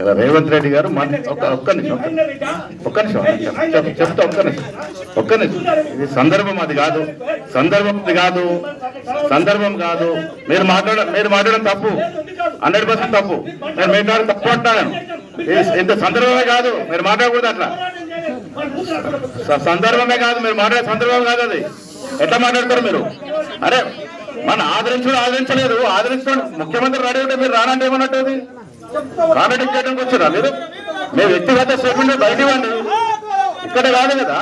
ఇలా రేవంత్ రెడ్డి గారు ఒక్క నిమిషం చెప్తా ఒక్క నిమిషం ఇది సందర్భం అది కాదు సందర్భం కాదు మీరు మాట్లాడడం తప్పు 100% తప్పు నేను మాట్లాడడం తప్పు అంటాను ఇంత సందర్భమే కాదు మీరు మాట్లాడకూడదు అట్లా సందర్భమే కాదు మీరు మాట్లాడే సందర్భం కాదు అది ఎట్లా మాట్లాడతారు మీరు అరే మన ఆదరించలేదు ఆదరించడం ముఖ్యమంత్రి రెడీ ఉంటే మీరు రానంటే ఏమన్నట్టు అది కాంట్రాక్ట్ చేయడానికి వచ్చారా మీరు మీ వ్యక్తిగత స్టేట్మెంట్ బయట ఇవ్వండి ఇక్కడ కాదు కదా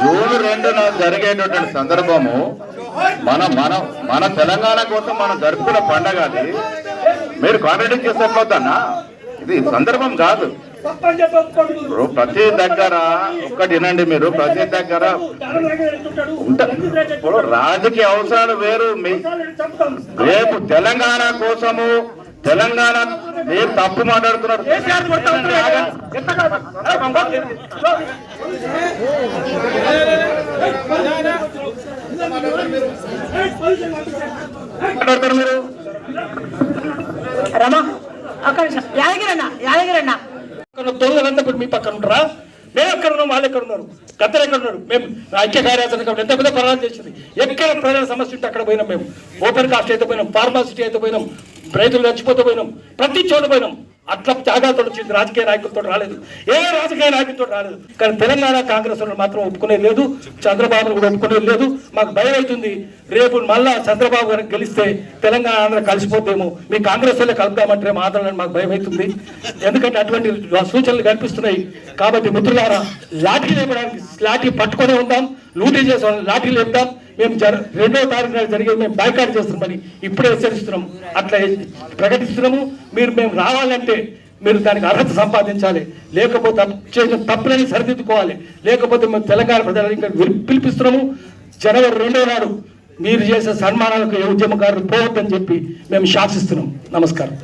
జూన్ 2న జరిగేటటువంటి సందర్భము మన తెలంగాణ కోసం మనం జరుపుకున్న పండగ అది మీరు కాంట్రాక్ట్ చేసేట్లవుతానా ఇది సందర్భం కాదు ప్రతి దగ్గర ఒక్కటి వినండి మీరు ప్రతి దగ్గర ఇప్పుడు రాజకీయ అవసరాలు వేరు రేపు తెలంగాణ కోసము తెలంగాణ ఏం తప్పు మాట్లాడుతున్నారు మాట్లాడతారు మీరు రమా యాదగిరన్న దొంగలంతా ఇప్పుడు మీ పక్కన ఉంటారా మేము ఎక్కడ ఉన్నాం వాళ్ళు ఎక్కడ ఉన్నారు గద్దరు ఎక్కడ ఉన్నారు మేము ఐక్య కార్యాచరణ కాబట్టి ఎంత పెద్ద పరాలు చేసింది ఎక్కడ ప్రజల సమస్య ఉంటే అక్కడ పోయినాం మేము ఓపెన్ కాస్ట్ అయితే పోయినాం ఫార్మాసిటీ అయితే పోయినాం రైతులు చచ్చిపోతే పోయినాం ప్రతి చోట పోయినాం అట్లా త్యాగాలతో వచ్చింది రాజకీయ నాయకులతో రాలేదు ఏ రాజకీయ నాయకులతో రాలేదు కానీ తెలంగాణ కాంగ్రెస్ మాత్రం ఒప్పుకునేది లేదు చంద్రబాబు కూడా ఒప్పుకునేది లేదు మాకు భయం అవుతుంది రేపు మళ్ళా చంద్రబాబు గారికి గెలిస్తే తెలంగాణ ఆంధ్ర కలిసిపోతేమో మీ కాంగ్రెస్ వాళ్ళే కలుపుదామంటే మాత్రం మాకు భయం అవుతుంది ఎందుకంటే అటువంటి సూచనలు కనిపిస్తున్నాయి కాబట్టి మిత్రులారా లాఠీ లేపడానికి లాఠీ పట్టుకొని ఉందాం లూటీ చేసాం లాఠీ లేపుదాం మేము 2వ తారీఖు జరిగేది మేము బాయ్కాట్ చేస్తున్నామని ఇప్పుడే హెచ్చరిస్తున్నాం అట్లా ప్రకటిస్తున్నాము మేము రావాలంటే మీరు దానికి అర్హత సంపాదించాలి లేకపోతే చేసిన తప్పులని సరిదిద్దుకోవాలి లేకపోతే మేము తెలంగాణ ప్రజలు ఇంకా పిలిపిస్తున్నాము జనవరి 2వ నాడు మీరు చేసే సన్మానాలకు ఏ ఉద్యమకారులు పోవద్దని చెప్పి మేము శాసిస్తున్నాం. నమస్కారం.